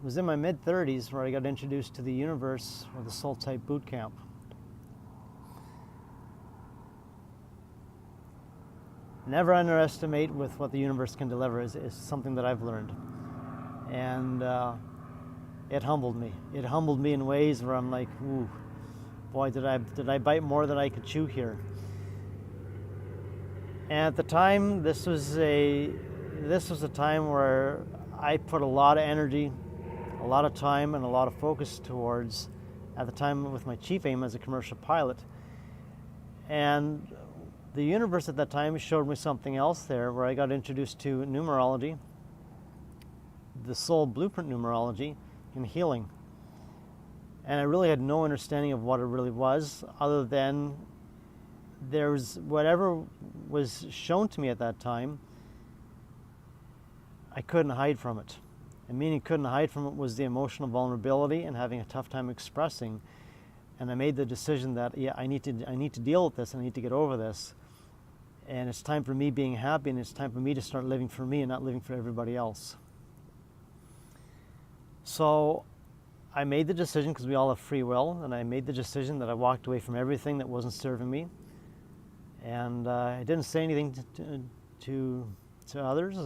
was in my mid-30s where I got introduced to the universe with the Soul Type Bootcamp. Never underestimate with what the universe can deliver is something that I've learned. And it humbled me. It humbled me in ways where I'm like, ooh, boy, did I bite more than I could chew here. And at the time, this was a time where I put a lot of energy, a lot of time, and a lot of focus towards, at the time with my chief aim as a commercial pilot. And the universe at that time showed me something else there, where I got introduced to numerology, the soul blueprint numerology, and healing. And I really had no understanding of what it really was, other than there's whatever was shown to me at that time, I couldn't hide from it. And meaning couldn't hide from it was the emotional vulnerability and having a tough time expressing. And I made the decision that, yeah, I need to deal with this, I need to get over this. And it's time for me being happy, and it's time for me to start living for me and not living for everybody else. So I made the decision, because we all have free will, and I made the decision that I walked away from everything that wasn't serving me. And I didn't say anything to others,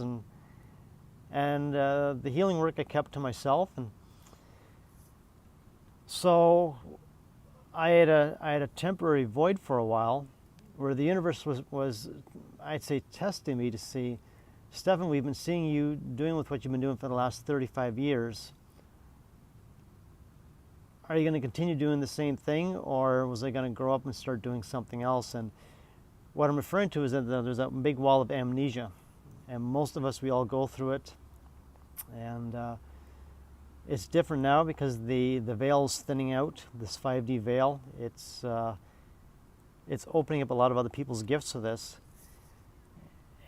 and the healing work I kept to myself. And so I had a temporary void for a while, where the universe was I'd say testing me to see, Stefan, we've been seeing you doing with what you've been doing for the last 35 years. Are you going to continue doing the same thing, or was I going to grow up and start doing something else? And what I'm referring to is that there's that big wall of amnesia, and most of us, we all go through it. And it's different now because the veil is thinning out, this 5D veil. It's opening up a lot of other people's gifts to this.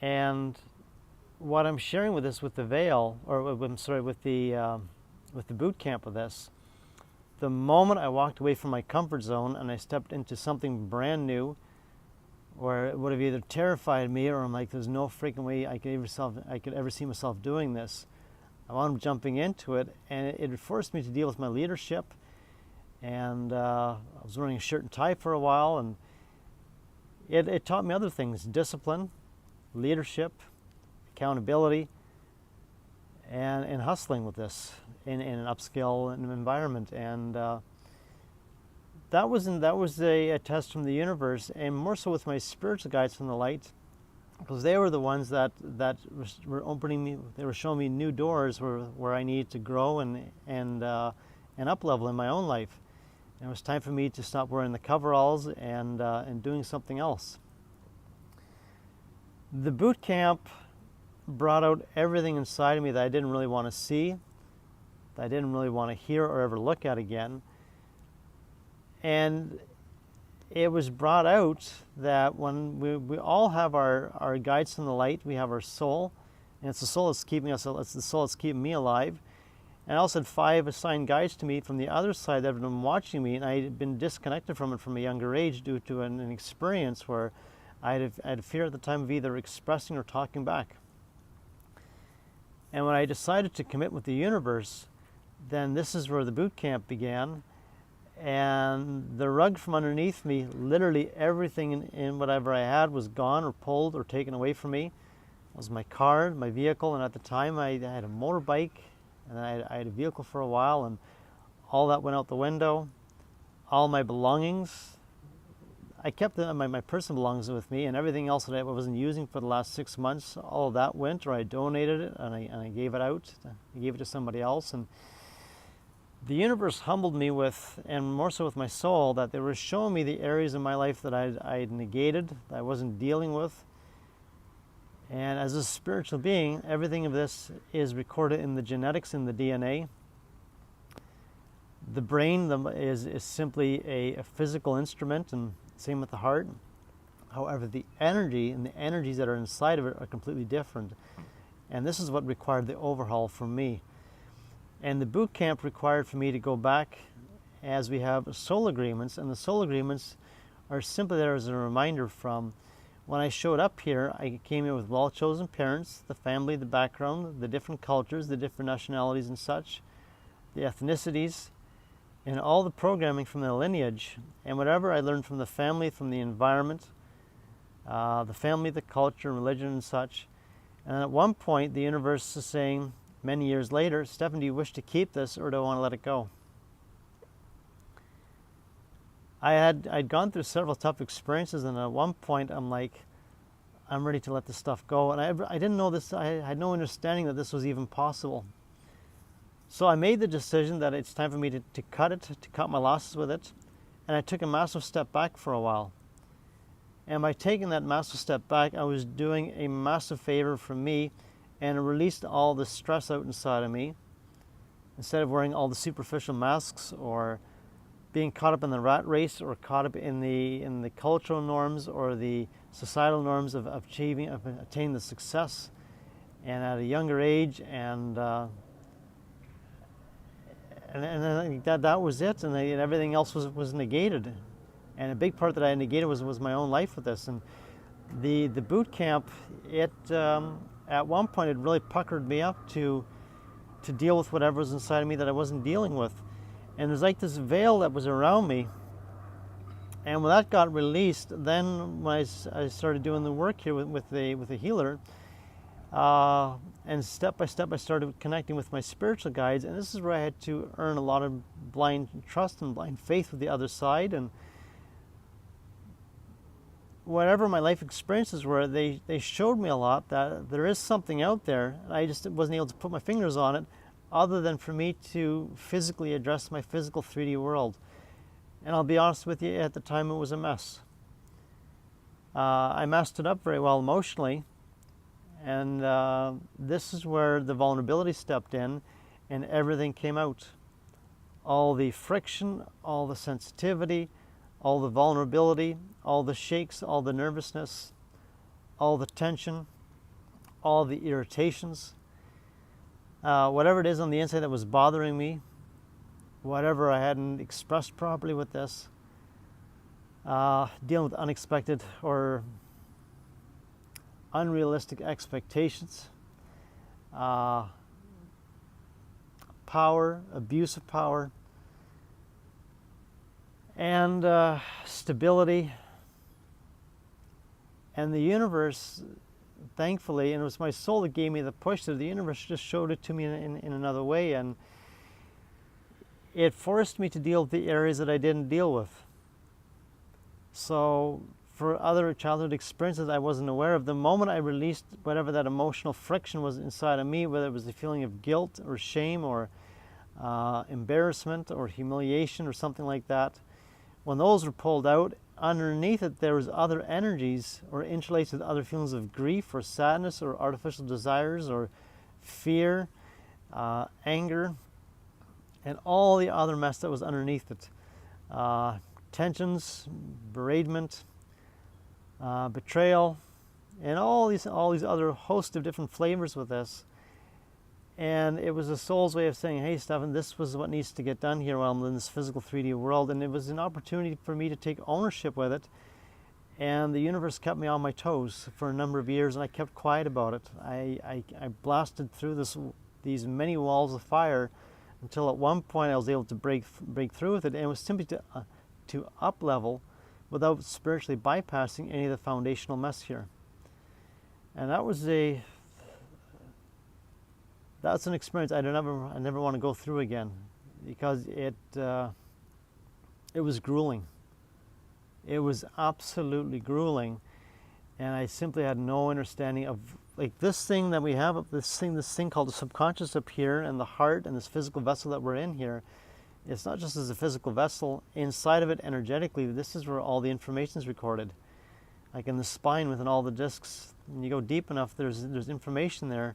And what I'm sharing with this, with the veil, or I'm sorry, with the boot camp of this, the moment I walked away from my comfort zone and I stepped into something brand new, where it would have either terrified me, or I'm like, there's no freaking way I could ever see myself doing this. I wound up jumping into it, and it forced me to deal with my leadership. And I was wearing a shirt and tie for a while, and it taught me other things: discipline, leadership, accountability, and hustling with this in an upscale environment. And that was a test from the universe, and more so with my spiritual guides from the light, because they were the ones that were opening me. They were showing me new doors where I needed to grow and up level in my own life. And it was time for me to stop wearing the coveralls and doing something else. The boot camp brought out everything inside of me that I didn't really want to see, that I didn't really want to hear or ever look at again. And it was brought out that when we all have our guides from the light, we have our soul, and it's the soul that's keeping us, it's the soul that's keeping me alive. And I also had 5 assigned guides to me from the other side that had been watching me, and I had been disconnected from it from a younger age due to an experience where I had fear at the time of either expressing or talking back. And when I decided to commit with the universe, then this is where the boot camp began. And the rug from underneath me, literally everything in whatever I had was gone or pulled or taken away from me. It was my car, my vehicle, and at the time I had a motorbike, and I had a vehicle for a while, and all that went out the window. All my belongings, I kept my personal belongings with me, and everything else that I wasn't using for the last 6 months, all of that went, or I donated it, and I gave it out. I gave it to somebody else. And the universe humbled me with, and more so with my soul, that they were showing me the areas in my life that I had negated, that I wasn't dealing with. And as a spiritual being, everything of this is recorded in the genetics, in the DNA. The brain is simply a physical instrument, and same with the heart. However, the energy and the energies that are inside of it are completely different. And this is what required the overhaul for me. And the boot camp required for me to go back, as we have soul agreements, and the soul agreements are simply there as a reminder from when I showed up here. I came here with well-chosen parents, the family, the background, the different cultures, the different nationalities and such. the ethnicities, and all the programming from the lineage, and whatever I learned from the family, from the environment, the family, the culture, religion, and such. And at one point, the universe is saying, many years later, Stephen, do you wish to keep this, or do I want to let it go? I'd gone through several tough experiences, and at one point, I'm like, I'm ready to let this stuff go. And I didn't know this, I had no understanding that this was even possible. So I made the decision that it's time for me to cut my losses with it. And I took a massive step back for a while. And by taking that massive step back, I was doing a massive favor for me, and it released all the stress out inside of me. Instead of wearing all the superficial masks, or being caught up in the rat race, or caught up in the cultural norms or the societal norms of attaining the success, and at a younger age, and that was it, and everything else was negated. And a big part that I negated was my own life with this. And the boot camp, it at one point it really puckered me up to deal with whatever was inside of me that I wasn't dealing with. And there's like this veil that was around me. And when that got released, then when I started doing the work here with a healer, and step by step I started connecting with my spiritual guides, and this is where I had to earn a lot of blind trust and blind faith with the other side. And whatever my life experiences were, they showed me a lot that there is something out there. I just wasn't able to put my fingers on it, other than for me to physically address my physical 3D world. And I'll be honest with you, at the time it was a mess. I messed it up very well emotionally, and this is where the vulnerability stepped in and everything came out. All the friction, all the sensitivity, all the vulnerability, all the shakes, all the nervousness, all the tension, all the irritations, whatever it is on the inside that was bothering me, whatever I hadn't expressed properly with this, dealing with unexpected or unrealistic expectations, power, abuse of power, and stability. And the universe, thankfully, and it was my soul that gave me the push, that the universe just showed it to me in another way, and it forced me to deal with the areas that I didn't deal with. So for other childhood experiences I wasn't aware of, the moment I released whatever that emotional friction was inside of me, whether it was the feeling of guilt or shame or embarrassment or humiliation or something like that, when those were pulled out, underneath it there was other energies or interlaced with other feelings of grief or sadness or artificial desires or fear, anger, and all the other mess that was underneath it. Tensions, bereavement, betrayal, and all these other host of different flavors with this. And it was the soul's way of saying, hey, Stephen, this was what needs to get done here while I'm in this physical 3D world. And it was an opportunity for me to take ownership with it. And the universe kept me on my toes for a number of years, and I kept quiet about it. I blasted through these many walls of fire until at one point I was able to break through with it. And it was simply to up level without spiritually bypassing any of the foundational mess here. And that's an experience I never want to go through again, because it was grueling. It was absolutely grueling, and I simply had no understanding of, like, this thing that we have, this thing called the subconscious up here, and the heart, and this physical vessel that we're in here. It's not just as a physical vessel. Inside of it, energetically, this is where all the information is recorded. Like in the spine, within all the discs, when you go deep enough, there's information there,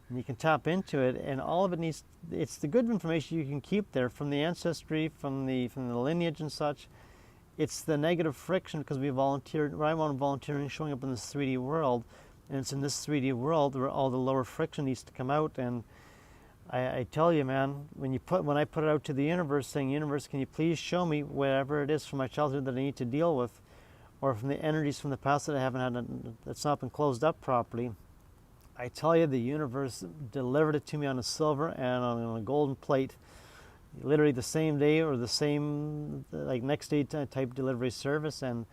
and you can tap into it, and all of it it's the good information you can keep there from the ancestry, from the lineage and such. It's the negative friction, because I want volunteering, showing up in this 3D world, and it's in this 3D world where all the lower friction needs to come out. And I tell you, man, when I put it out to the universe, saying, universe, can you please show me whatever it is from my childhood that I need to deal with, or from the energies from the past that I haven't had, that's not been closed up properly, I tell you, the universe delivered it to me on a silver and on a golden plate. literally the same day or the same like next day type delivery service, and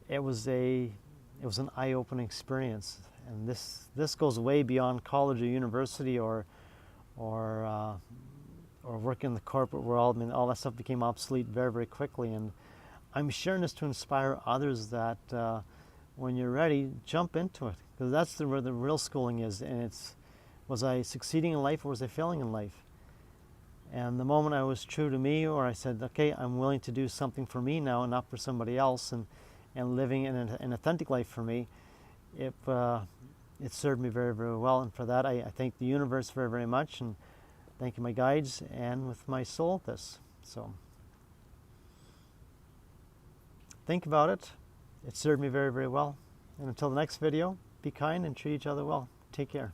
it was an eye-opening experience. And this goes way beyond college or university or working in the corporate world. I mean, all that stuff became obsolete very, very quickly. And I'm sharing this to inspire others that when you're ready, jump into it, because that's where the real schooling is. And was I succeeding in life or was I failing in life? And the moment I was true to me, or I said, okay, I'm willing to do something for me now and not for somebody else, and living in an authentic life for me, it served me very, very well. And for that, I thank the universe very, very much, and thank you, my guides, and with my soul at this. So think about it. It served me very, very well. And until the next video, be kind and treat each other well. Take care.